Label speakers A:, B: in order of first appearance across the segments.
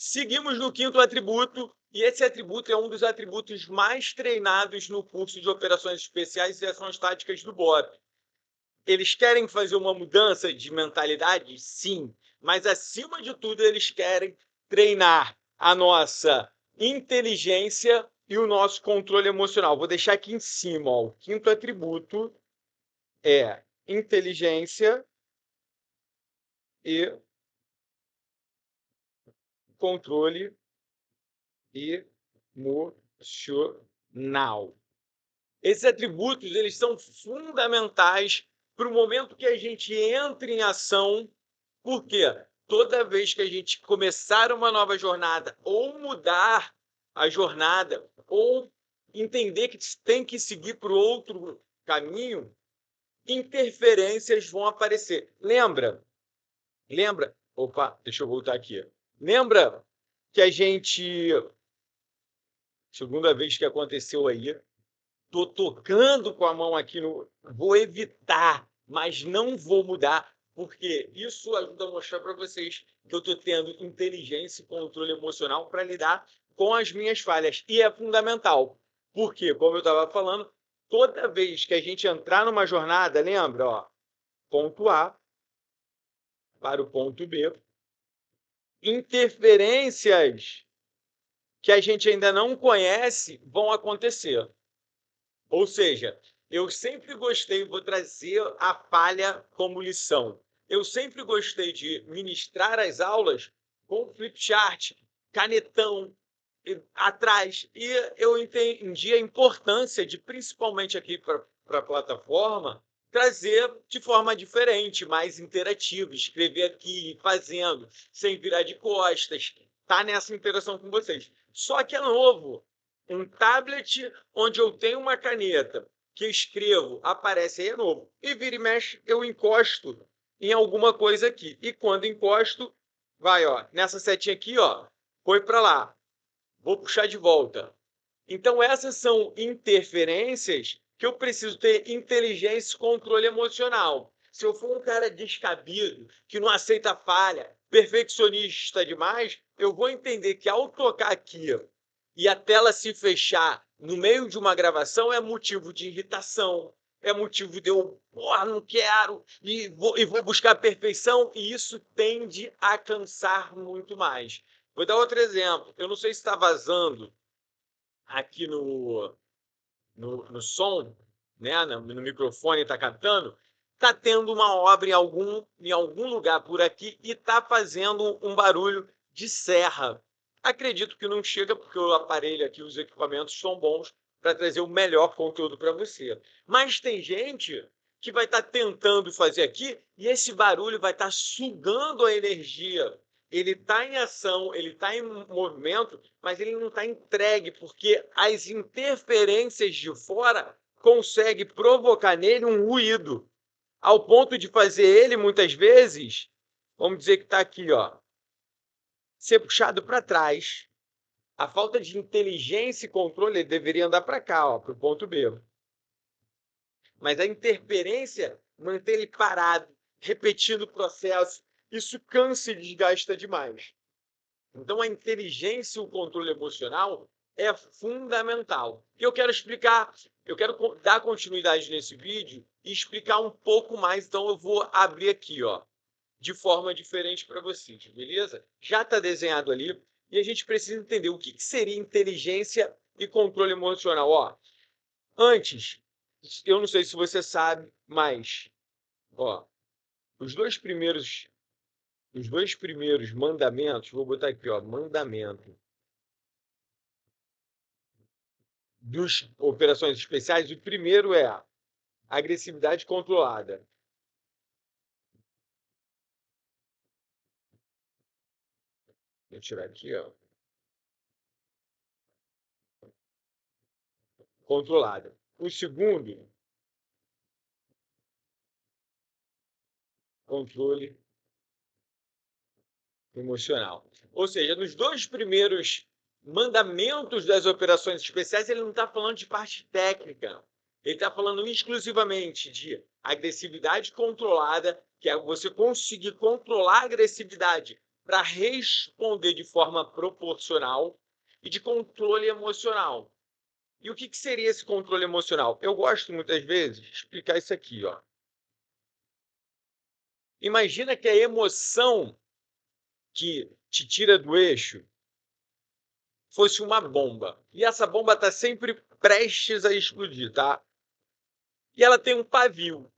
A: Seguimos no quinto atributo, e esse atributo é um dos atributos mais treinados no curso de Operações Especiais e Ações Táticas do BOP. Eles querem fazer uma mudança de mentalidade? Sim, mas acima de tudo eles querem treinar a nossa inteligência e o nosso controle emocional. Vou deixar aqui em cima, ó. O quinto atributo é inteligência e controle emocional. Esses atributos eles são fundamentais para o momento que a gente entra em ação, porque toda vez que a gente começar uma nova jornada ou mudar a jornada ou entender que tem que seguir para outro caminho, interferências vão aparecer. Lembra? Opa, deixa eu voltar aqui. Lembra que a gente, segunda vez que aconteceu aí, tô tocando com a mão aqui no... Vou evitar, mas não vou mudar, porque isso ajuda a mostrar para vocês que eu estou tendo inteligência e controle emocional para lidar com as minhas falhas. E é fundamental, porque, como eu estava falando, toda vez que a gente entrar numa jornada, lembra, ó, ponto A para o ponto B, interferências que a gente ainda não conhece vão acontecer. Ou seja, eu sempre gostei, vou trazer a falha como lição. Eu sempre gostei de ministrar as aulas com flipchart, canetão atrás. E eu entendi a importância de, principalmente aqui para a plataforma, trazer de forma diferente, mais interativa, escrever aqui, fazendo, sem virar de costas, tá nessa interação com vocês. Só que é novo. Um tablet onde eu tenho uma caneta que escrevo, aparece aí é novo. E vira e mexe, eu encosto em alguma coisa aqui. E quando encosto, vai, ó, nessa setinha aqui, ó, foi para lá. Vou puxar de volta. Então, essas são interferências que eu preciso ter inteligência e controle emocional. Se eu for um cara descabido, que não aceita falha, perfeccionista demais, eu vou entender que ao tocar aqui e a tela se fechar no meio de uma gravação é motivo de irritação, é motivo de eu, não quero, e vou buscar a perfeição, e isso tende a cansar muito mais. Vou dar outro exemplo. Eu não sei se está vazando aqui no som, né? No microfone está captando. Está tendo uma obra em algum lugar por aqui e está fazendo um barulho de serra. Acredito que não chega, porque o aparelho aqui, os equipamentos são bons para trazer o melhor conteúdo para você. Mas tem gente que vai estar tentando fazer aqui e esse barulho vai estar sugando a energia. Ele está em ação, ele está em movimento, mas ele não está entregue, porque as interferências de fora conseguem provocar nele um ruído, ao ponto de fazer ele, muitas vezes, vamos dizer que está aqui, ó, ser puxado para trás. A falta de inteligência e controle, ele deveria andar para cá, para o ponto B. Mas a interferência mantém ele parado, repetindo o processo. Isso cansa e desgasta demais. Então, a inteligência e o controle emocional é fundamental. E eu quero explicar, eu quero dar continuidade nesse vídeo e explicar um pouco mais. Então, eu vou abrir aqui, ó, de forma diferente para vocês, beleza? Já está desenhado ali e a gente precisa entender o que seria inteligência e controle emocional. Ó, antes, eu não sei se você sabe, mas ó, os dois primeiros mandamentos, vou botar aqui, ó, mandamento das operações especiais, o primeiro é a agressividade controlada. Vou tirar aqui, ó. Controlada. O segundo, controle emocional. Ou seja, nos dois primeiros mandamentos das operações especiais, ele não está falando de parte técnica. Ele está falando exclusivamente de agressividade controlada, que é você conseguir controlar a agressividade para responder de forma proporcional e de controle emocional. E o que seria esse controle emocional? Eu gosto, muitas vezes, de explicar isso aqui. Ó. Imagina que a emoção que te tira do eixo fosse uma bomba. E essa bomba está sempre prestes a explodir, tá? E ela tem um pavio.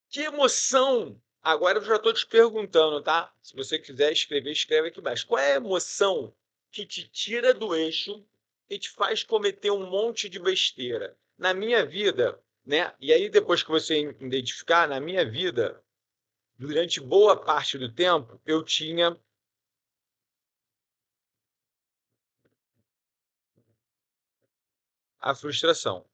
A: Que emoção? Agora eu já estou te perguntando, tá? Se você quiser escrever, escreve aqui embaixo. Qual é a emoção que te tira do eixo e te faz cometer um monte de besteira? Na minha vida, né? E aí depois que você identificar, na minha vida, durante boa parte do tempo, eu tinha a frustração.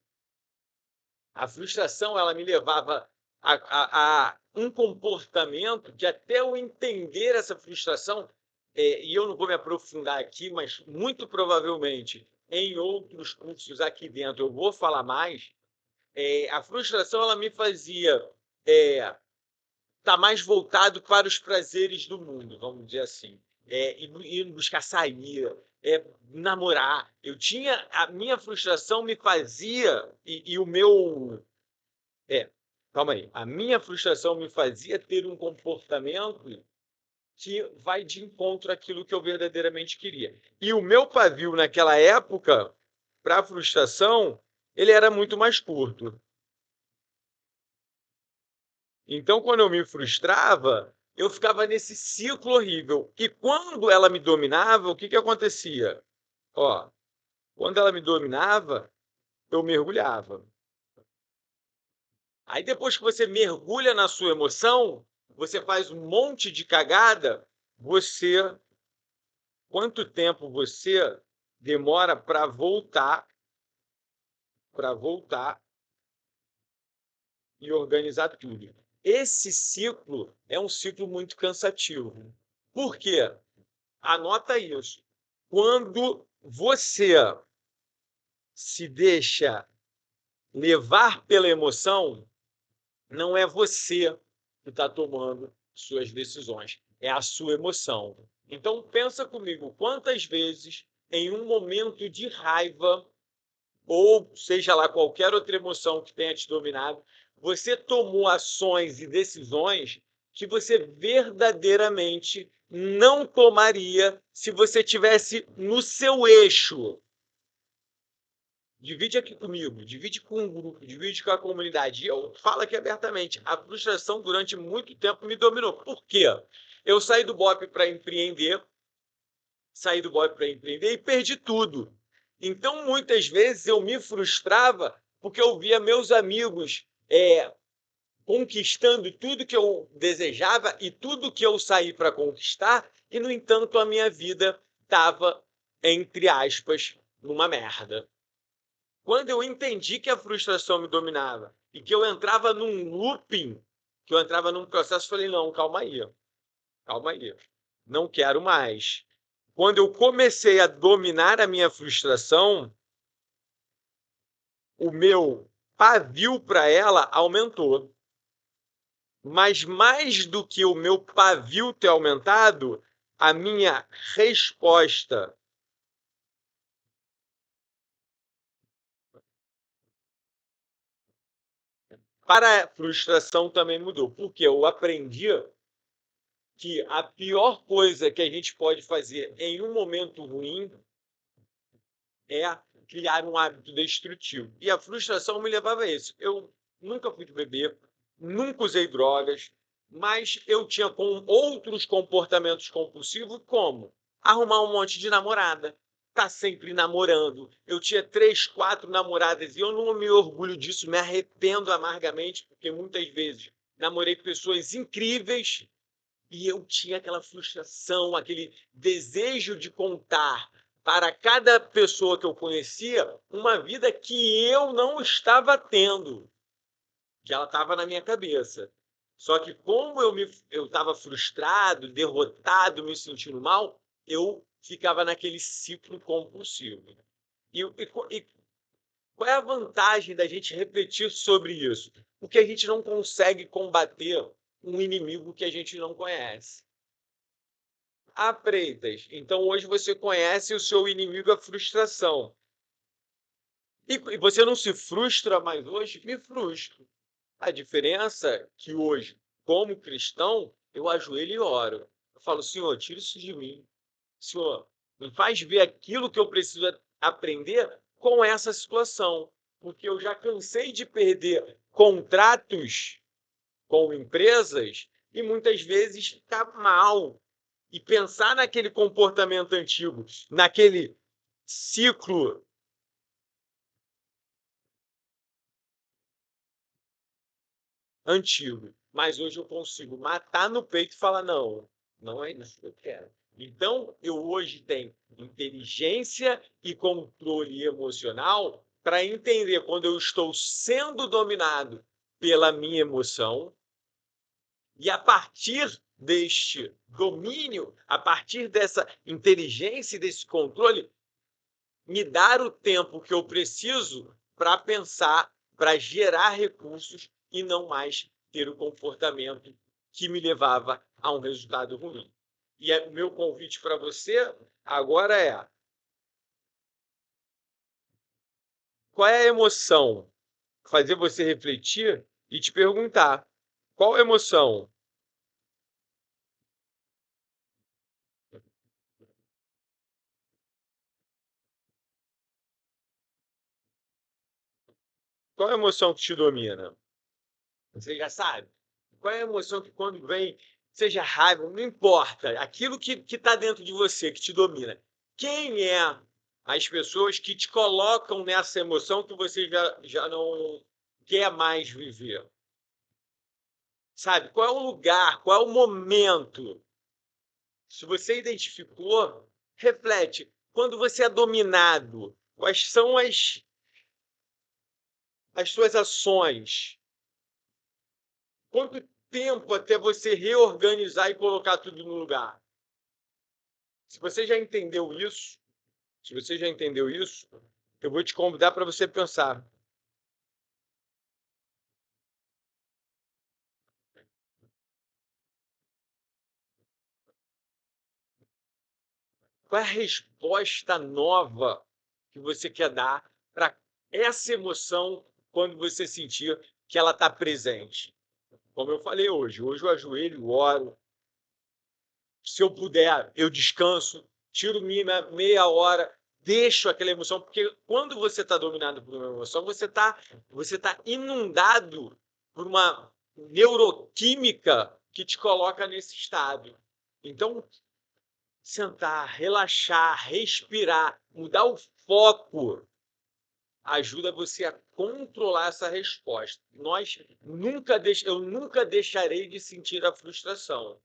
A: A frustração, ela me levava a um comportamento que, até eu entender essa frustração, e eu não vou me aprofundar aqui, mas muito provavelmente em outros cursos aqui dentro eu vou falar mais, a frustração ela me fazia estar mais voltado para os prazeres do mundo, vamos dizer assim. Ir buscar sair, namorar. A minha frustração me fazia, e o meu. Calma aí. A minha frustração me fazia ter um comportamento que vai de encontro àquilo que eu verdadeiramente queria. E o meu pavio naquela época, para a frustração, ele era muito mais curto. Então, quando eu me frustrava, eu ficava nesse ciclo horrível. E quando ela me dominava, o que acontecia? Ó, quando ela me dominava, eu mergulhava. Aí depois que você mergulha na sua emoção, você faz um monte de cagada, quanto tempo você demora para voltar e organizar tudo? Esse ciclo é um ciclo muito cansativo. Por quê? Anota isso. Quando você se deixa levar pela emoção, não é você que está tomando suas decisões, é a sua emoção. Então pensa comigo, quantas vezes em um momento de raiva, ou seja lá qualquer outra emoção que tenha te dominado, você tomou ações e decisões que você verdadeiramente não tomaria se você tivesse no seu eixo. Divide aqui comigo, divide com o grupo, divide com a comunidade. E eu falo aqui abertamente, a frustração durante muito tempo me dominou. Por quê? Eu saí do BOP para empreender, e perdi tudo. Então, muitas vezes, eu me frustrava porque eu via meus amigos conquistando tudo que eu desejava e tudo que eu saí para conquistar, e, no entanto, a minha vida estava, entre aspas, numa merda. Quando eu entendi que a frustração me dominava e que eu entrava num looping, que eu entrava num processo, falei, não, calma aí, não quero mais. Quando eu comecei a dominar a minha frustração, o meu pavio para ela aumentou. Mas mais do que o meu pavio ter aumentado, a minha resposta para a frustração também mudou. Porque eu aprendi que a pior coisa que a gente pode fazer em um momento ruim é criar um hábito destrutivo. E a frustração me levava a isso. Eu nunca fui de beber, nunca usei drogas, mas eu tinha outros comportamentos compulsivos, como arrumar um monte de namorada, estar sempre namorando. Eu tinha 3, 4 namoradas e eu não me orgulho disso, me arrependo amargamente, porque muitas vezes namorei pessoas incríveis e eu tinha aquela frustração, aquele desejo de contar para cada pessoa que eu conhecia uma vida que eu não estava tendo, que ela estava na minha cabeça. Só que como eu estava frustrado, derrotado, me sentindo mal, eu ficava naquele ciclo compulsivo. E qual é a vantagem da gente refletir sobre isso? Porque a gente não consegue combater um inimigo que a gente não conhece. Ah, Freitas, então hoje você conhece o seu inimigo, a frustração. E você não se frustra mais hoje? Me frustro. A diferença é que hoje, como cristão, eu ajoelho e oro. Eu falo, Senhor, tira isso de mim. Senhor, me faz ver aquilo que eu preciso aprender com essa situação. Porque eu já cansei de perder contratos com empresas e muitas vezes ficar mal e pensar naquele comportamento antigo, naquele ciclo antigo. Mas hoje eu consigo matar no peito e falar: não, não é isso que eu quero. Então, eu hoje tenho inteligência e controle emocional para entender quando eu estou sendo dominado pela minha emoção e a partir deste domínio, a partir dessa inteligência e desse controle, me dar o tempo que eu preciso para pensar, para gerar recursos e não mais ter o comportamento que me levava a um resultado ruim. E o meu convite para você agora é: qual é a emoção? Fazer você refletir e te perguntar: qual emoção? Qual é a emoção que te domina? Você já sabe? Qual é a emoção que quando vem, seja raiva, não importa, aquilo que está dentro de você, que te domina. Quem é as pessoas que te colocam nessa emoção que você já não quer mais viver? Sabe? Qual é o lugar, qual é o momento? Se você identificou, reflete. Quando você é dominado, quais são as suas ações? Quanto tempo até você reorganizar e colocar tudo no lugar? Se você já entendeu isso, se você já entendeu isso, eu vou te convidar para você pensar. Qual é a resposta nova que você quer dar para essa emoção quando você sentir que ela está presente? Como eu falei hoje eu ajoelho, oro. Se eu puder, eu descanso, tiro meia hora, deixo aquela emoção, porque quando você está dominado por uma emoção, você tá inundado por uma neuroquímica que te coloca nesse estado. Então, sentar, relaxar, respirar, mudar o foco, ajuda você a controlar essa resposta. Eu nunca deixarei de sentir a frustração,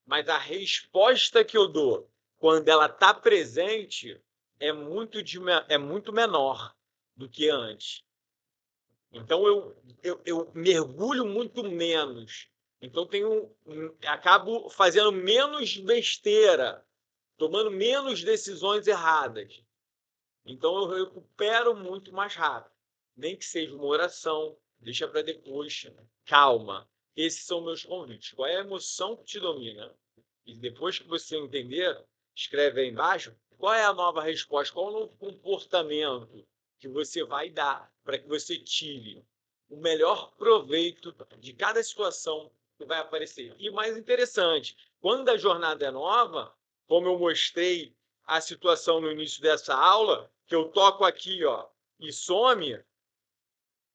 A: mas a resposta que eu dou quando ela está presente é muito menor do que antes. Então eu mergulho muito menos. Então acabo fazendo menos besteira, tomando menos decisões erradas. Então eu recupero muito mais rápido. Nem que seja uma oração, deixa para depois, calma. Esses são meus convites. Qual é a emoção que te domina? E depois que você entender, escreve aí embaixo qual é a nova resposta, qual é o novo comportamento que você vai dar para que você tire o melhor proveito de cada situação que vai aparecer. E mais interessante, quando a jornada é nova, como eu mostrei a situação no início dessa aula, que eu toco aqui, ó, e some,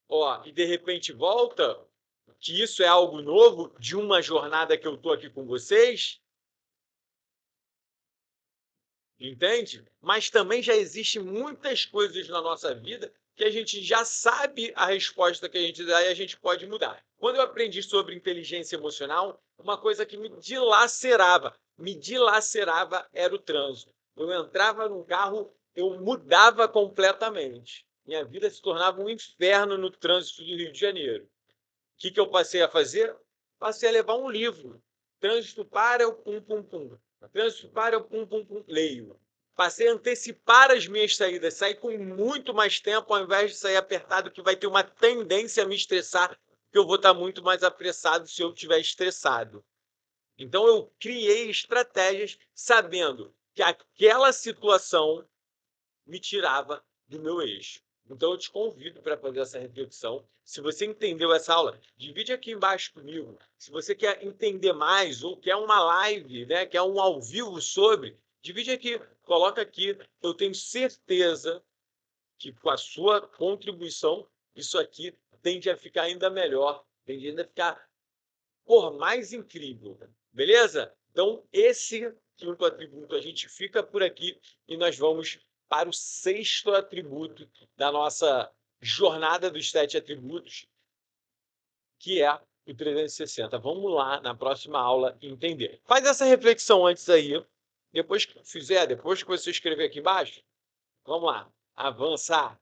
A: ó, e de repente volta, que isso é algo novo de uma jornada que eu estou aqui com vocês, entende? Mas também já existem muitas coisas na nossa vida que a gente já sabe a resposta que a gente dá e a gente pode mudar. Quando eu aprendi sobre inteligência emocional, uma coisa que me dilacerava era o trânsito. Eu entrava num carro, eu mudava completamente. Minha vida se tornava um inferno no trânsito do Rio de Janeiro. O que eu passei a fazer? Passei a levar um livro. Trânsito para, eu pum, pum, pum. Trânsito para, eu pum, pum, pum. Leio. Passei a antecipar as minhas saídas. Sair com muito mais tempo, ao invés de sair apertado, que vai ter uma tendência a me estressar, que eu vou estar muito mais apressado se eu estiver estressado. Então, eu criei estratégias sabendo que aquela situação me tirava do meu eixo. Então, eu te convido para fazer essa reflexão. Se você entendeu essa aula, divide aqui embaixo comigo. Se você quer entender mais ou quer uma live, né, quer um ao vivo sobre, divide aqui, coloca aqui. Eu tenho certeza que com a sua contribuição, isso aqui tende a ficar ainda melhor, tende ainda a ficar mais incrível. Beleza? Então, esse quinto atributo, a gente fica por aqui e nós vamos para o sexto atributo da nossa jornada dos 7 atributos, que é o 360. Vamos lá, na próxima aula, entender. Faz essa reflexão antes aí. Depois que fizer, depois que você escrever aqui embaixo, vamos lá, avançar.